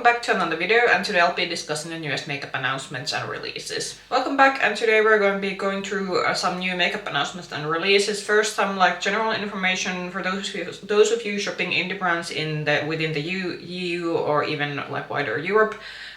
back to another video, and today I'll be discussing the newest makeup announcements and releases. Welcome back, and today we're going to be going through some new makeup announcements and releases. First, some general information for those of you shopping indie brands within the EU or even wider Europe.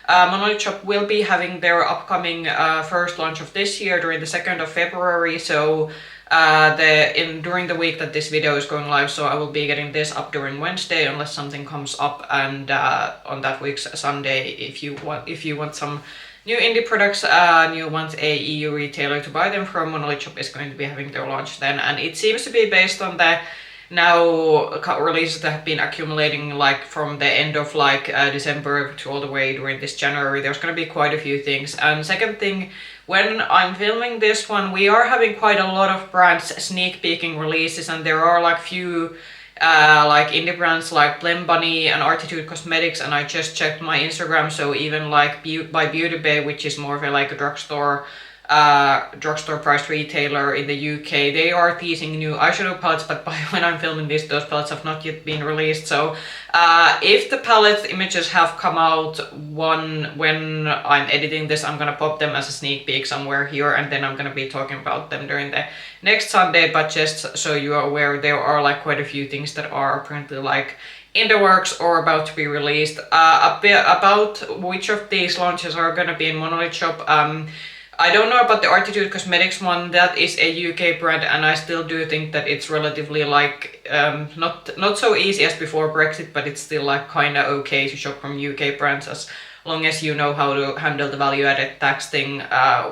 Monolith shop will be having their upcoming first launch of this year during the 2nd of February, so during the week that this video is going live, so I will be getting this up during Wednesday unless something comes up, and on that week's Sunday, if you want some new indie products and you want a EU retailer to buy them from, Monolith shop is going to be having their launch then, and it seems to be based on the releases that have been accumulating from the end of December to all the way during this January. There's going to be quite a few things. And second thing, when I'm filming this one, we are having quite a lot of brands sneak peeking releases, and there are few indie brands like Blem Bunny and Artitude Cosmetics, and I just checked my Instagram, so even by Beauty Bay, which is more of a drugstore price retailer in the UK, they are teasing new eyeshadow palettes, but when I'm filming this, those palettes have not yet been released. So if the palette images have come out when I'm editing this, I'm gonna pop them as a sneak peek somewhere here, and then I'm gonna be talking about them during the next Sunday. But just so you are aware, there are quite a few things that are apparently in the works or about to be released. A bit about which of these launches are gonna be in Monolith shop. I don't know about the Artitude Cosmetics one. That is a UK brand, and I still do think that it's relatively not so easy as before Brexit, but it's still kinda okay to shop from UK brands as long as you know how to handle the value-added tax thing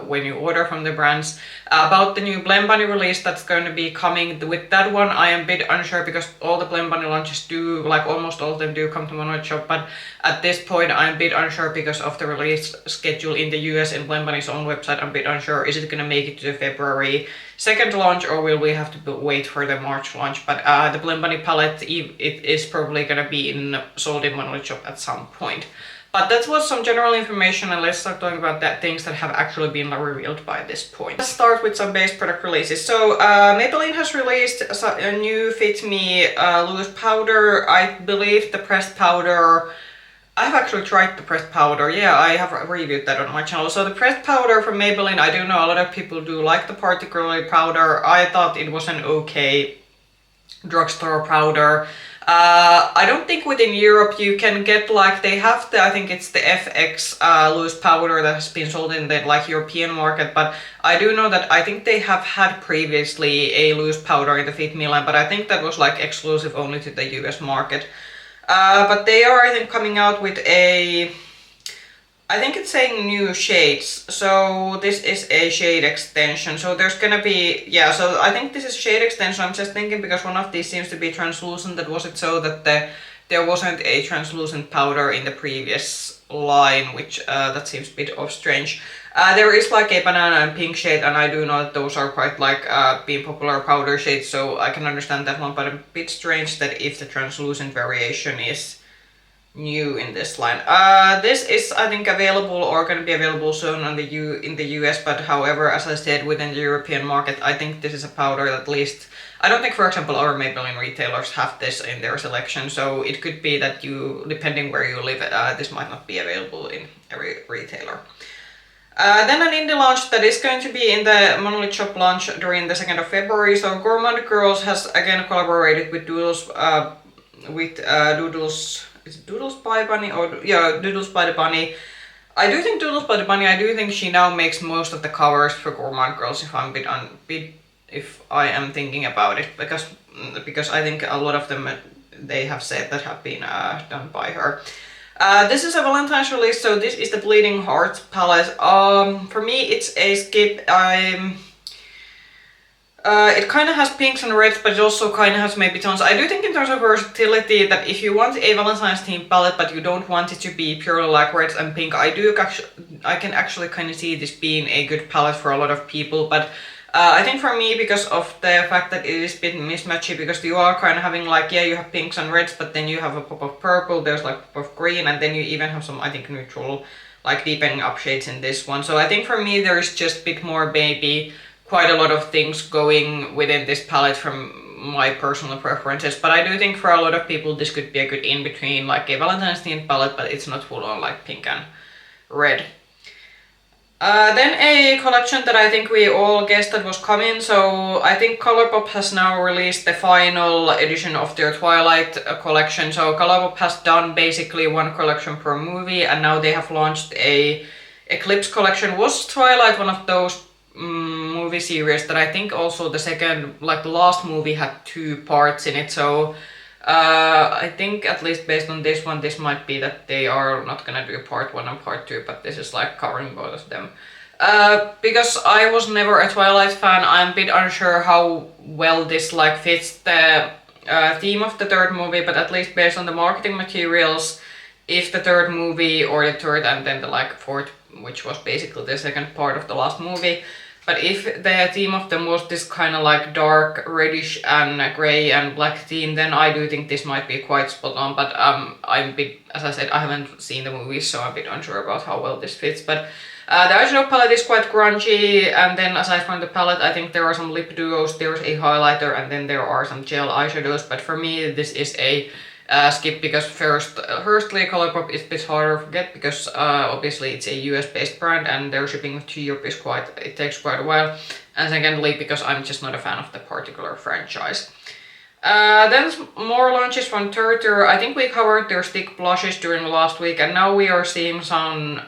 when you order from the brands. About the new Blem Bunny release that's going to be coming, with that one I am a bit unsure because all the Blem Bunny launches do, almost all of them do come to Monolith shop, but at this point I'm a bit unsure because of the release schedule in the US and Blem Bunny's own website. I'm a bit unsure, is it going to make it to the February 2nd launch, or will we have to wait for the March launch? But the Blem Bunny palette, it is probably going to be sold in Monolith shop at some point. But that was some general information, and let's start talking about things that have actually been revealed by this point. Let's start with some base product releases. So Maybelline has released a new Fit Me loose powder. I believe the pressed powder, I've actually tried the pressed powder. Yeah, I have reviewed that on my channel. So the pressed powder from Maybelline, I do know a lot of people do like the particular powder. I thought it was an okay drugstore powder. I don't think within Europe you can get they have I think it's the FX loose powder that has been sold in the European market, but I do know that I think they have had previously a loose powder in the Fit Me line, but I think that was exclusive only to the US market. But they are, I think, coming out with I think it's saying new shades, so this is a shade extension, so there's gonna be, yeah, so I think this is shade extension. I'm just thinking because one of these seems to be translucent, that was it so that there wasn't a translucent powder in the previous line, which that seems a bit of strange. There is a banana and pink shade, and I do know that those are quite being popular powder shades, so I can understand that one, but a bit strange that if the translucent variation is new in this line. This is, I think, available or going to be available soon in the US, but however, as I said, within the European market, I think this is a powder that at least, I don't think, for example, our Maybelline retailers have this in their selection, so it could be that depending where you live, this might not be available in every retailer. Then an indie launch that is going to be in the Monolith shop launch during the 2nd of February. So Gourmande Girls has again collaborated with Doodles, is it Doodles by Bunny, or yeah, Doodles by the Bunny. I do think Doodles by the Bunny, I do think she now makes most of the covers for Gourmande Girls, if I am thinking about it, because I think a lot of them they have said that have been done by her. This is a Valentine's release, so this is the Bleeding Heart palette. For me, it's a skip. It kind of has pinks and reds, but it also kind of has maybe tones. I do think in terms of versatility that if you want a Valentine's theme palette but you don't want it to be purely reds and pink, I can actually kind of see this being a good palette for a lot of people. But I think for me, because of the fact that it is a bit mismatchy, because you are kind of having yeah, you have pinks and reds, but then you have a pop of purple, there's a pop of green, and then you even have some, I think, neutral deepening up shades in this one. So I think for me there is just a bit more maybe quite a lot of things going within this palette from my personal preferences, but I do think for a lot of people this could be a good in-between, like a Valentine's themed palette, but it's not full on like pink and red. Then a collection that I think we all guessed that was coming, so I think ColourPop has now released the final edition of their Twilight collection. So ColourPop has done basically one collection per movie, and now they have launched a Eclipse collection. Was Twilight one of those movie series that I think also the second, like the last movie had 2 parts in it, so I think at least based on this one, this might be that they are not gonna do part 1 and part 2, but this is like covering both of them. Because I was never a Twilight fan, I'm a bit unsure how well this like fits the theme of the 3rd movie, but at least based on the marketing materials, if the 3rd movie or the 3rd and then the like 4th, which was basically the second part of the last movie, but if the theme of them was this kind of like dark reddish and grey and black theme, then I do think this might be quite spot on, but I'm a bit, as I said, I haven't seen the movies, so I'm a bit unsure about how well this fits, but the eyeshadow palette is quite grungy, and then aside from the palette, I think there are some lip duos, there's a highlighter, and then there are some gel eyeshadows, but for me this is a skip, because firstly ColourPop is a bit harder to get because obviously it's a US based brand and their shipping to Europe is it takes quite a while, and secondly because I'm just not a fan of the particular franchise. Then more launches from Tirtir. I think we covered their stick blushes during last week, and now we are seeing some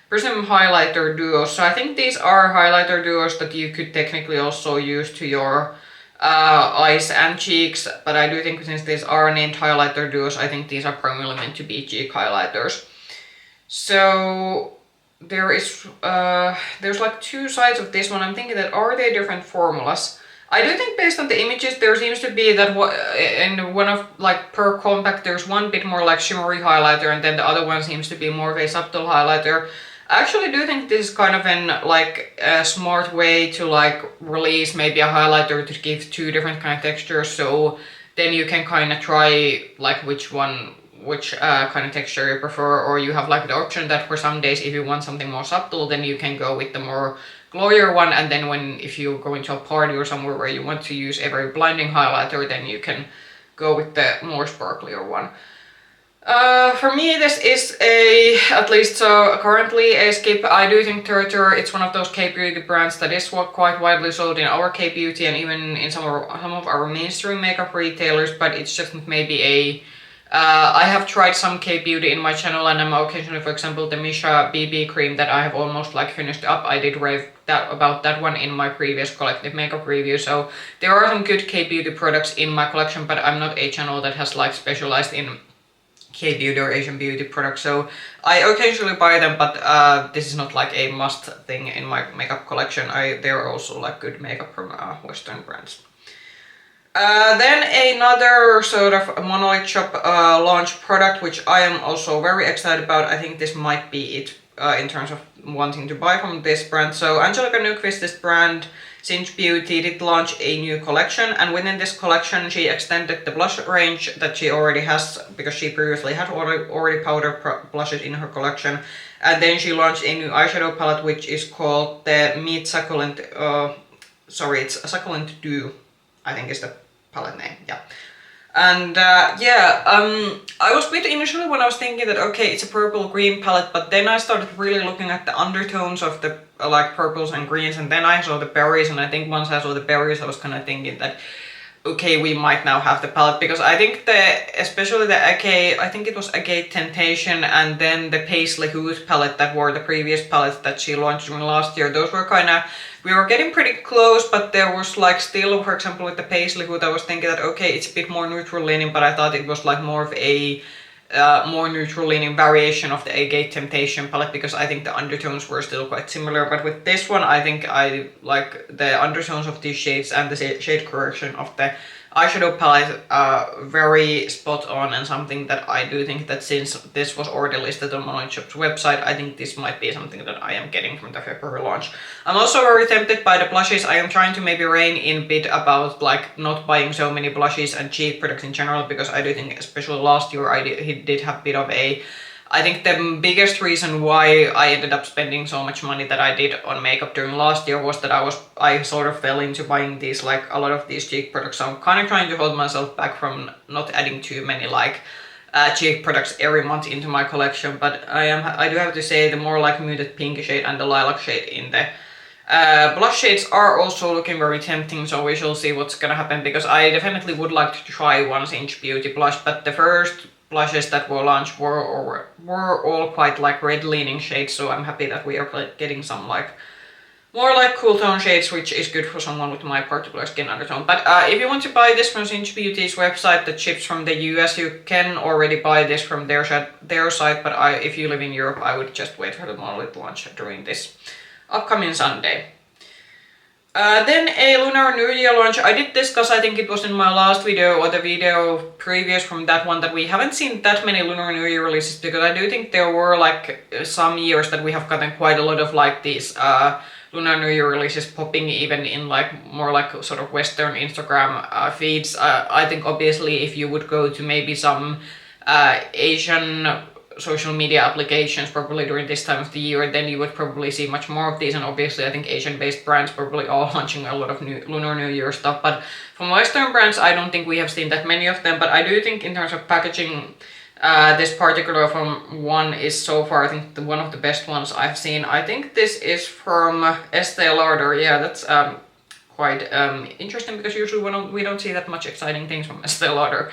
Prism highlighter duos. So I think these are highlighter duos that you could technically also use to your eyes and cheeks, but I do think since these are named highlighter duos, I think these are primarily meant to be cheek highlighters. So there's like 2 sides of this one. I'm thinking that are they different formulas? I do think based on the images there seems to be that in one of like per compact there's one bit more like shimmery highlighter, and then the other one seems to be more of a subtle highlighter. I actually do think this is kind of an like a smart way to like release maybe a highlighter to give 2 different kind of textures, so then you can kind of try like which kind of texture you prefer, or you have like the option that for some days if you want something more subtle then you can go with the more glowier one, and then if you go into a party or somewhere where you want to use a very blinding highlighter, then you can go with the more sparklier one. For me this is at least so currently a skip. I do think Tirtir, it's one of those K-beauty brands that is quite widely sold in our K-beauty and even in some of our mainstream makeup retailers, but it's just maybe I have tried some K-beauty in my channel, and I'm occasionally, for example, the Misha BB cream that I have almost like finished up. I did rave about that one in my previous collective makeup review, so there are some good K-beauty products in my collection, but I'm not a channel that has like specialized in K-beauty or Asian beauty products, so I occasionally buy them, but this is not like a must thing in my makeup collection. There are also like good makeup from Western brands. Then another sort of Monolith shop launch product, which I am also very excited about. I think this might be it in terms of wanting to buy from this brand. So Angelica Nyqvist's brand Singe Beauty did launch a new collection, and within this collection she extended the blush range that she already has, because she previously had already powder blushes in her collection, and then she launched a new eyeshadow palette which is called the Meet Succulent, it's Succulent Dew, I think is the palette name, yeah. And I was a bit initially when I was thinking that okay, it's a purple green palette, but then I started really looking at the undertones of the like purples and greens, and then I saw the berries, and I think once I saw the berries I was kind of thinking that okay, we might now have the palette, because I think especially the I think it was Agate Temptation and then the Paisley Hoot palette that were the previous palettes that she launched during last year, those were kind of, we were getting pretty close, but there was like still, for example with the Paisley Hoot, I was thinking that okay, it's a bit more neutral leaning, but I thought it was like more of a more neutral leaning variation of the Agate Temptation palette, because I think the undertones were still quite similar. But with this one I think I like the undertones of these shades and the shade correction of the eyeshadow palette very spot on, and something that I do think that since this was already listed on Monolith Shop's website, I think this might be something that I am getting from the February launch. I'm also very tempted by the blushes. I am trying to maybe rein in a bit about like not buying so many blushes and cheap products in general, because I do think especially last year he did have a bit of a I think the biggest reason why I ended up spending so much money that I did on makeup during last year was that I sort of fell into buying these, like, a lot of these cheek products. So I'm kind of trying to hold myself back from not adding too many, like, cheek products every month into my collection. But I do have to say the more, like, muted pink shade and the lilac shade in the blush shades are also looking very tempting, so we shall see what's gonna happen, because I definitely would like to try one Singe Beauty blush, but the first blushes that were launched were all quite like red leaning shades, so I'm happy that we are getting some like more like cool tone shades, which is good for someone with my particular skin undertone. But if you want to buy this from Singe Beauty's website that ships from the US, you can already buy this from their site, but if you live in Europe, I would just wait for the Monolith launch during this upcoming Sunday. Then a Lunar New Year launch. I did discuss, I think it was in my last video or the video previous from that one, that we haven't seen that many Lunar New Year releases, because I do think there were like some years that we have gotten quite a lot of like these Lunar New Year releases popping even in like more like sort of Western Instagram feeds. I think obviously if you would go to maybe some Asian social media applications probably during this time of the year, then you would probably see much more of these, and obviously I think Asian based brands probably all launching a lot of new Lunar New Year stuff, but from Western brands I don't think we have seen that many of them. But I do think in terms of packaging, this particular from one is so far I think one of the best ones I've seen. I think this is from Estee Lauder. Yeah, that's quite interesting, because usually we don't see that much exciting things from Estee Lauder.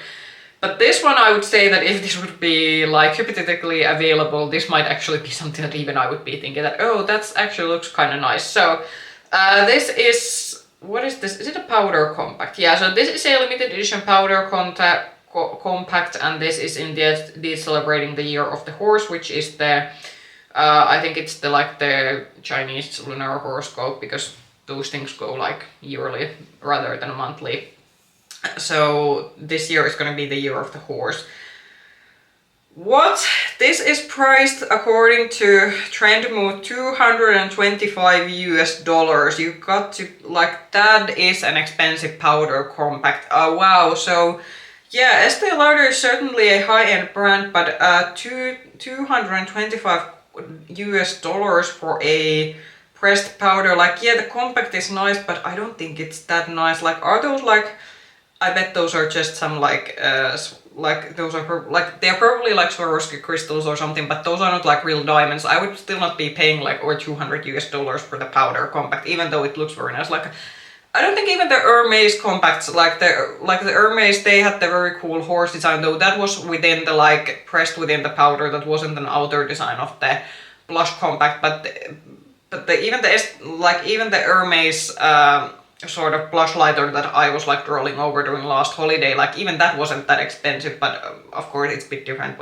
But this one, I would say that if this would be like hypothetically available, this might actually be something that even I would be thinking that, oh, that actually looks kind of nice. So this is, what is this? Is it a powder compact? Yeah, so this is a limited edition powder compact, and this is indeed celebrating the Year of the Horse, which is the, I think it's the like the Chinese lunar horoscope, because those things go like yearly rather than monthly. So this year is going to be the Year of the Horse. What? This is priced according to Trendmood $225 US. You got to, like, that is an expensive powder compact. Wow. So yeah, Estee Lauder is certainly a high-end brand, but $225 US for a pressed powder. Like, yeah, the compact is nice, but I don't think it's that nice. Like, are those like, I bet those are just some like those are like, they're probably like Swarovski crystals or something, but those are not like real diamonds. I would still not be paying like over $200 US for the powder compact, even though it looks very nice. Like, I don't think even the Hermes compacts, like the Hermes, they had the very cool horse design, though that was within the like pressed within the powder. That wasn't an outer design of the blush compact, but even the Hermes sort of blush lighter that I was like rolling over during last holiday, like even that wasn't that expensive, but of course it's a bit different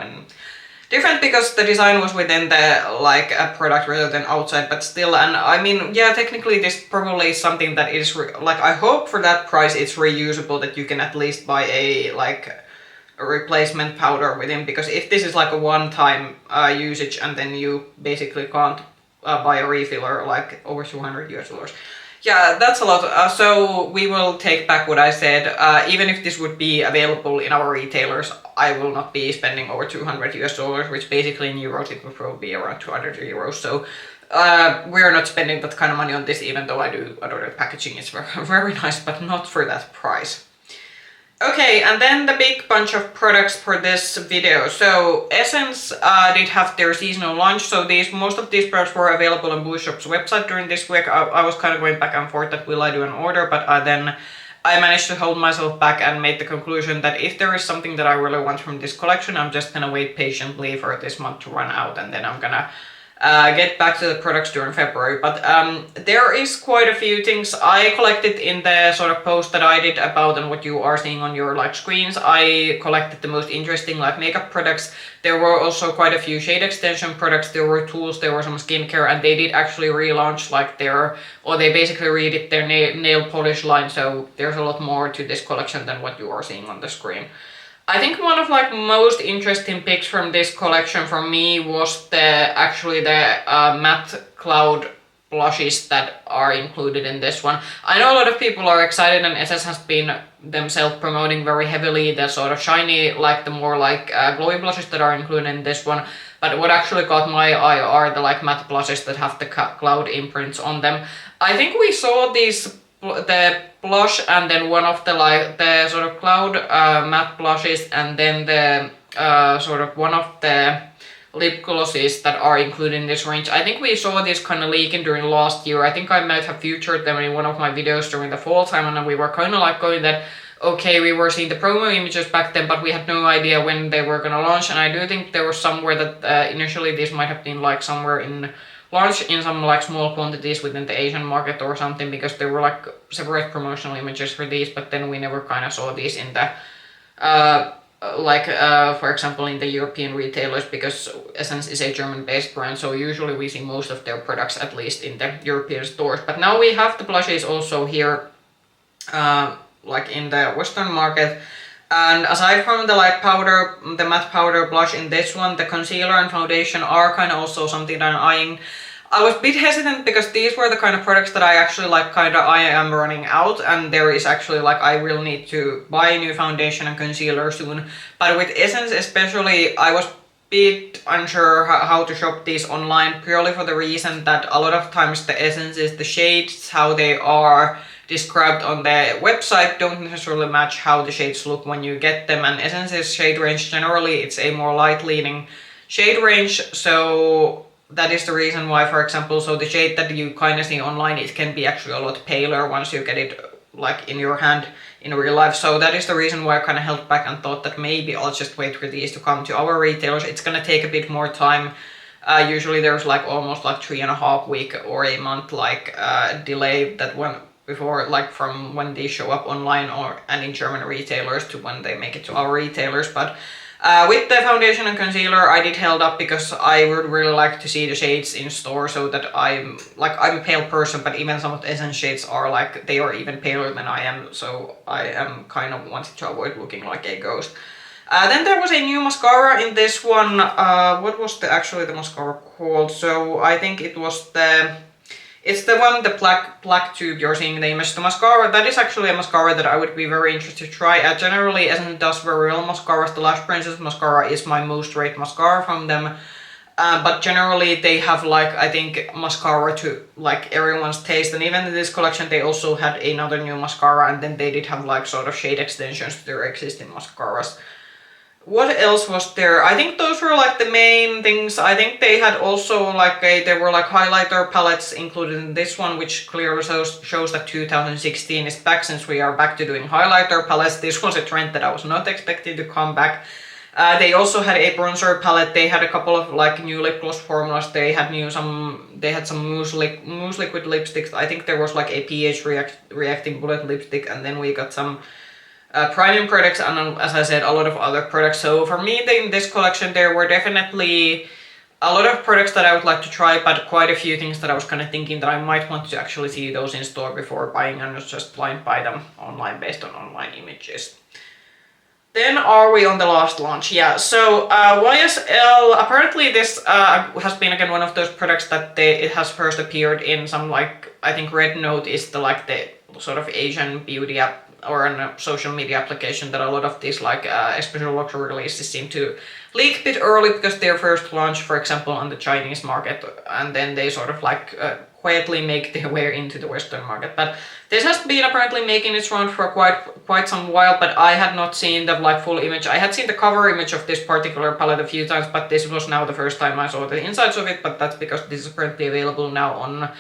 because the design was within the like a product rather than outside, but still. And I mean, yeah, technically this probably is something that is like, I hope for that price it's reusable, that you can at least buy a like a replacement powder within, because if this is like a one-time usage and then you basically can't buy a refiller like over $200 US. Yeah, that's a lot. So we will take back what I said. Even if this would be available in our retailers, I will not be spending over $200 US, which basically in euros it would probably be around 200 euros. So we're not spending that kind of money on this, even though I do adore the packaging. It's very, very nice, but not for that price. Okay, and then the big bunch of products for this video. So Essence did have their seasonal launch, so most of these products were available on Blue Shop's website during this week. I was kind of going back and forth that will I do an order, but then I managed to hold myself back and made the conclusion that if there is something that I really want from this collection, I'm just gonna wait patiently for this month to run out, and then I'm gonna get back to the products during February. But there is quite a few things I collected in the sort of post that I did about and what you are seeing on your like screens. I collected the most interesting like makeup products. There were also quite a few shade extension products, there were tools, there were some skincare, and they did actually relaunch like they basically redid their nail polish line, so there's a lot more to this collection than what you are seeing on the screen. I think one of like most interesting picks from this collection for me was the matte cloud blushes that are included in this one. I know a lot of people are excited, and SS has been themselves promoting very heavily the sort of shiny, like the more like glowy blushes that are included in this one. But But what actually caught my eye are the like matte blushes that have the cloud imprints on them. I think we saw these, the blush and then one of the like the sort of cloud matte blushes, and then the sort of one of the lip glosses that are included in this range. I think we saw this kind of leaking during last year. I think I might have featured them in one of my videos during the fall time, and we were kind of like going that, okay, we were seeing the promo images back then, but we had no idea when they were gonna launch. And I do think there was somewhere that initially this might have been like somewhere in launch in some like small quantities within the Asian market or something, because there were like separate promotional images for these, but then we never kind of saw these in the for example in the European retailers, because Essence is a German-based brand, so usually we see most of their products at least in the European stores. But now we have the blushes also here, like in the Western market. And aside from the like powder, the matte powder blush in this one, the concealer and foundation are kind of also something that I'm eyeing. I was a bit hesitant because these were the kind of products that I actually like I am running out, and there is actually like I will need to buy a new foundation and concealer soon. But with Essence especially, I was a bit unsure how to shop these online, purely for the reason that a lot of times the essences, the shades, how they are described on the website don't necessarily match how the shades look when you get them. And Essence's shade range generally, it's a more light leaning shade range, so that is the reason why, for example, so the shade that you kind of see online, it can be actually a lot paler once you get it like in your hand in real life. So that is the reason why I kind of held back and thought that maybe I'll just wait for these to come to our retailers. It's gonna take a bit more time. Usually there's like almost like 3.5 weeks or a month like delay that one before, like from when they show up online or and in German retailers to when they make it to our retailers. But with the foundation and concealer, I did held up because I would really like to see the shades in store, so that I'm a pale person, but even some of the Essence shades are like, they are even paler than I am, so I am kind of wanting to avoid looking like a ghost. Then there was a new mascara in this one. What was actually the mascara called? So I think it was it's the one, the black tube you're seeing the image. The mascara, that is actually a mascara that I would be very interested to try. Generally, Essence does very well mascaras. The Lash Princess mascara is my most rated mascara from them. But generally they have like, I think, mascara to like everyone's taste. And even in this collection they also had another new mascara, and then they did have like sort of shade extensions to their existing mascaras. What else was there? I think those were like the main things. I think they had also like there were like highlighter palettes included in this one, which clearly shows that 2016 is back, since we are back to doing highlighter palettes. This was a trend that I was not expecting to come back. They also had a bronzer palette. They had a couple of like new lip gloss formulas. They had some mousse liquid lipsticks. I think there was like a pH reacting bullet lipstick, and then we got some priming products, and as I said, a lot of other products. So for me in this collection there were definitely a lot of products that I would like to try, but quite a few things that I was kind of thinking that I might want to actually see those in store before buying, and not just blind buy them online based on online images. Then are we on the last launch? Yeah, so YSL, apparently this has been again one of those products that it has first appeared in some like, I think Red Note is the like the sort of Asian beauty app or a social media application that a lot of these like especially luxury releases seem to leak a bit early, because their first launch, for example, on the Chinese market, and then they sort of like quietly make their way into the Western market. But this has been apparently making its round for quite some while, but I had not seen the like full image. I had seen the cover image of this particular palette a few times, but this was now the first time I saw the insides of it. But that's because this is currently available now on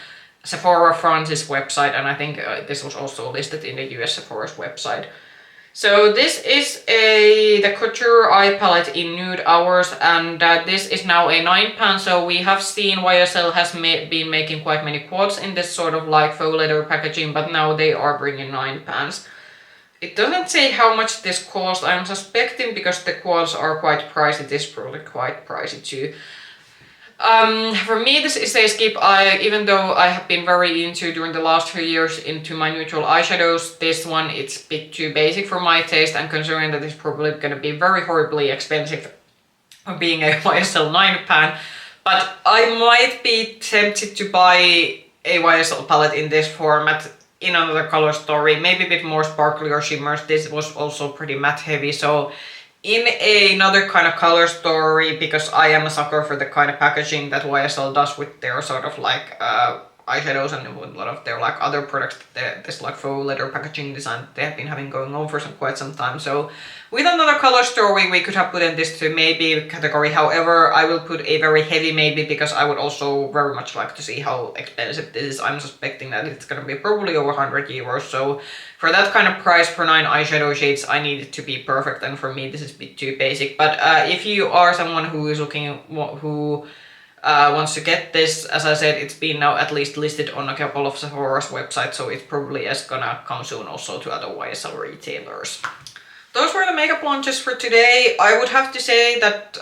Sephora France's website, and I think this was also listed in the US Sephora's website. So this is the Couture eye palette in Nude Hours, and this is now a 9-pan. So we have seen YSL has been making quite many quads in this sort of like faux leather packaging, but now they are bringing 9 pans. It doesn't say how much this cost. I'm suspecting because the quads are quite pricey, this is probably quite pricey too. For me this is a skip. Even though I have been very into during the last few years into my neutral eyeshadows, this one it's a bit too basic for my taste, and considering that it's probably gonna be very horribly expensive being a YSL 9-pan, but I might be tempted to buy a YSL palette in this format in another color story, maybe a bit more sparkly or shimmers. This was also pretty matte heavy, so in another kind of color story, because I am a sucker for the kind of packaging that YSL does with their sort of like eyeshadows and with a lot of their like other products, this like faux leather packaging design that they have been having going on for quite some time. So with another color story, we could have put in this to maybe category. However, I will put a very heavy maybe, because I would also very much like to see how expensive this is. I'm suspecting that it's gonna be probably over 100 euros. So for that kind of price for 9 eyeshadow shades, I need it to be perfect, and for me this is a bit too basic. But if you are someone who is looking, who wants to get this, as I said, it's been now at least listed on a couple of Sephora's websites, so it probably is gonna come soon also to other YSL retailers. Those were the makeup launches for today. I would have to say that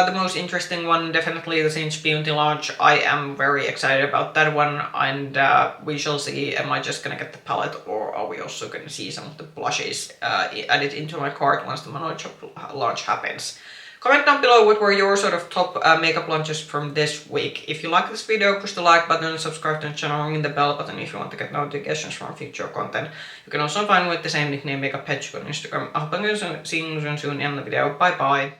the most interesting one, definitely the Singe Beauty launch. I am very excited about that one, and we shall see, am I just gonna get the palette, or are we also gonna see some of the blushes added into my cart once the Monolith launch happens. Comment down below what were your sort of top makeup launches from this week. If you like this video, push the like button, subscribe to the channel, ring the bell button if you want to get notifications from future content. You can also find me with the same nickname Makeup Hedge on Instagram. I hope I'm seeing you soon in the video. Bye bye!